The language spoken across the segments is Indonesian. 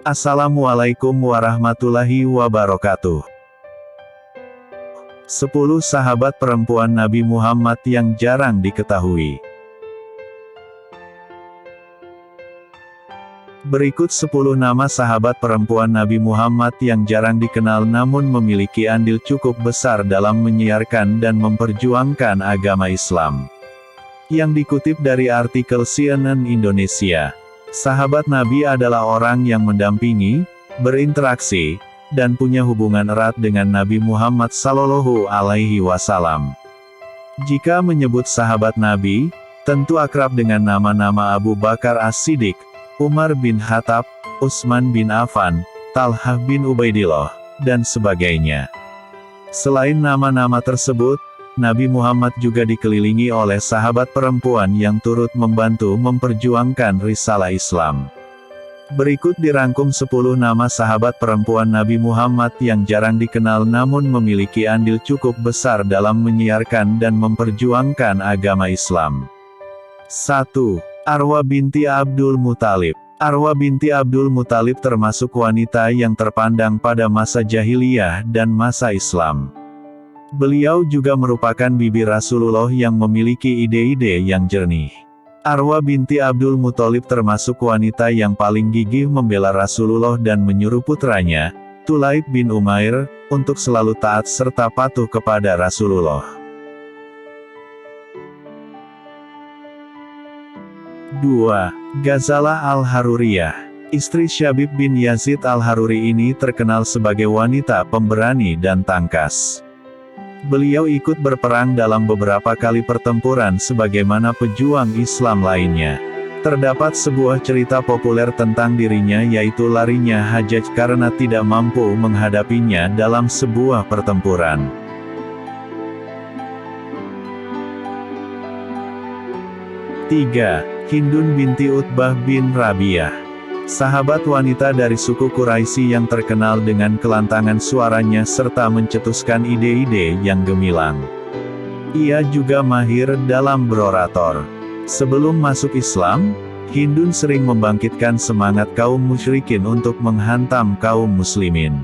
Assalamualaikum warahmatullahi wabarakatuh. 10 sahabat perempuan Nabi Muhammad yang jarang diketahui. Berikut 10 nama sahabat perempuan Nabi Muhammad yang jarang dikenal namun memiliki andil cukup besar dalam menyiarkan dan memperjuangkan agama Islam. Yang dikutip dari artikel CNN Indonesia. Sahabat Nabi adalah orang yang mendampingi, berinteraksi, dan punya hubungan erat dengan Nabi Muhammad Sallallahu Alaihi Wasallam. Jika menyebut sahabat Nabi, tentu akrab dengan nama-nama Abu Bakar As-Siddiq, Umar bin Khattab, Utsman bin Affan, Talhah bin Ubaidillah, dan sebagainya. Selain nama-nama tersebut, Nabi Muhammad juga dikelilingi oleh sahabat perempuan yang turut membantu memperjuangkan risalah Islam. Berikut dirangkum 10 nama sahabat perempuan Nabi Muhammad yang jarang dikenal namun memiliki andil cukup besar dalam menyiarkan dan memperjuangkan agama Islam. 1. Arwa binti Abdul Muthalib. Arwa binti Abdul Muthalib termasuk wanita yang terpandang pada masa jahiliyah dan masa Islam. Beliau juga merupakan bibi Rasulullah yang memiliki ide-ide yang jernih. Arwa binti Abdul Muthalib termasuk wanita yang paling gigih membela Rasulullah dan menyuruh putranya, Tulaib bin Umair, untuk selalu taat serta patuh kepada Rasulullah. 2. Ghazalah Al-Haruriyah. Istri Syabib bin Yazid Al-Haruri ini terkenal sebagai wanita pemberani dan tangkas. Beliau ikut berperang dalam beberapa kali pertempuran sebagaimana pejuang Islam lainnya. Terdapat sebuah cerita populer tentang dirinya yaitu larinya Hajjaj karena tidak mampu menghadapinya dalam sebuah pertempuran. 3. Hindun binti Utbah bin Rabi'ah. Sahabat wanita dari suku Quraisy yang terkenal dengan kelantangan suaranya serta mencetuskan ide-ide yang gemilang. Ia juga mahir dalam berorator. Sebelum masuk Islam, Hindun sering membangkitkan semangat kaum musyrikin untuk menghantam kaum muslimin.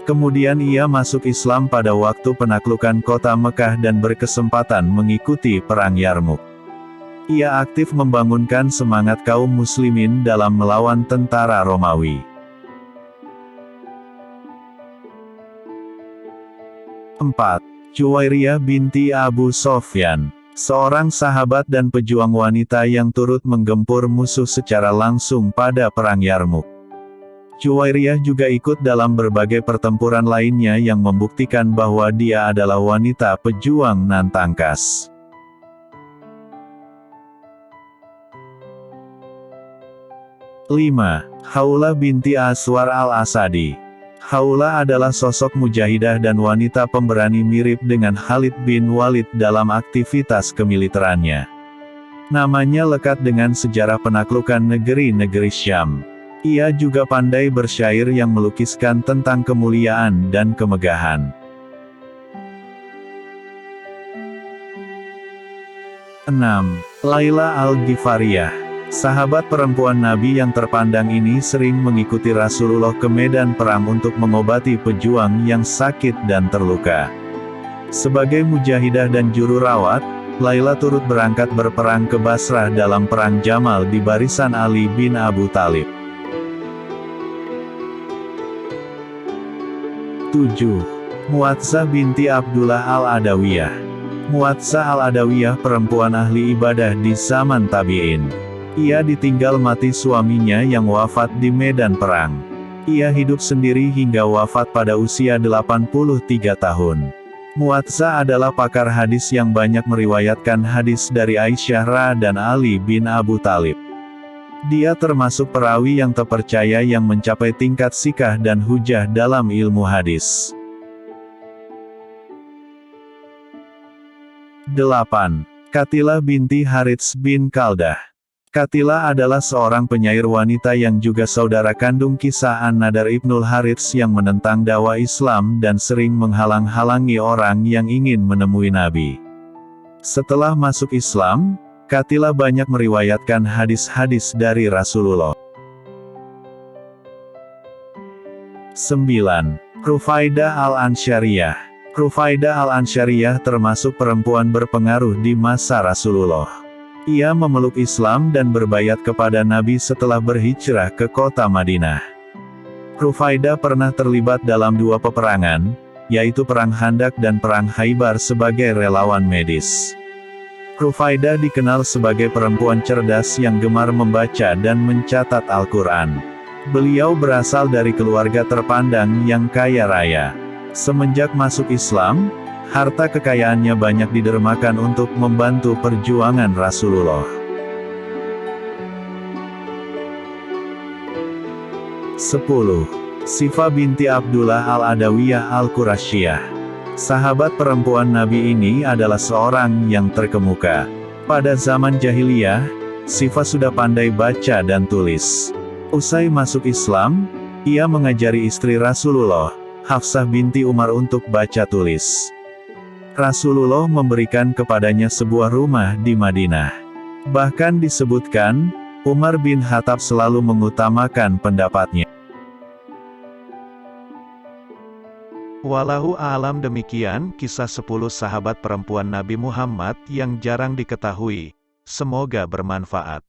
Kemudian ia masuk Islam pada waktu penaklukan kota Mekah dan berkesempatan mengikuti Perang Yarmuk. Ia aktif membangunkan semangat kaum muslimin dalam melawan tentara Romawi. 4. Juwairiyah binti Abu Sofyan. Seorang sahabat dan pejuang wanita yang turut menggempur musuh secara langsung pada Perang Yarmuk. Juwairiyah juga ikut dalam berbagai pertempuran lainnya yang membuktikan bahwa dia adalah wanita pejuang nan tangkas. 5. Khawlah binti Aswar al-Asadi. Khawlah adalah sosok mujahidah dan wanita pemberani mirip dengan Khalid bin Walid dalam aktivitas kemiliterannya. Namanya lekat dengan sejarah penaklukan negeri-negeri Syam. Ia juga pandai bersyair yang melukiskan tentang kemuliaan dan kemegahan. 6. Laila al-Ghifariyah. Sahabat perempuan Nabi yang terpandang ini sering mengikuti Rasulullah ke medan perang untuk mengobati pejuang yang sakit dan terluka. Sebagai mujahidah dan juru rawat, Laila turut berangkat berperang ke Basrah dalam Perang Jamal di barisan Ali bin Abu Thalib. 7. Muazzah binti Abdullah al-Adawiyah. Muazzah al-Adawiyah perempuan ahli ibadah di zaman tabi'in. Ia ditinggal mati suaminya yang wafat di medan perang. Ia hidup sendiri hingga wafat pada usia 83 tahun. Muazzah adalah pakar hadis yang banyak meriwayatkan hadis dari Aisyah Ra dan Ali bin Abu Thalib. Dia termasuk perawi yang terpercaya yang mencapai tingkat sikah dan hujah dalam ilmu hadis. 8. Qatilah binti Harits bin Kaldah. Qatilah adalah seorang penyair wanita yang juga saudara kandung kisah An-Nadar Ibnul Harits yang menentang dakwah Islam dan sering menghalang-halangi orang yang ingin menemui Nabi. Setelah masuk Islam, Qatilah banyak meriwayatkan hadis-hadis dari Rasulullah. 9. Rufaidah al-Ansyariyah. Rufaidah al-Ansyariyah termasuk perempuan berpengaruh di masa Rasulullah. Ia memeluk Islam dan berbayat kepada Nabi setelah berhijrah ke kota Madinah. Rufaidah pernah terlibat dalam 2 peperangan, yaitu Perang Khandaq dan Perang Khaybar sebagai relawan medis. Rufaidah dikenal sebagai perempuan cerdas yang gemar membaca dan mencatat Al-Quran. Beliau berasal dari keluarga terpandang yang kaya raya. Semenjak masuk Islam, harta kekayaannya banyak didermakan untuk membantu perjuangan Rasulullah. 10. Sifah binti Abdullah al-Adawiyah al-Qurasyiyah. Sahabat perempuan Nabi ini adalah seorang yang terkemuka. Pada zaman jahiliyah, Sifah sudah pandai baca dan tulis. Usai masuk Islam, ia mengajari istri Rasulullah, Hafsah binti Umar untuk baca tulis. Rasulullah memberikan kepadanya sebuah rumah di Madinah. Bahkan disebutkan, Umar bin Khattab selalu mengutamakan pendapatnya. Wallahu a'lam, demikian kisah 10 sahabat perempuan Nabi Muhammad yang jarang diketahui. Semoga bermanfaat.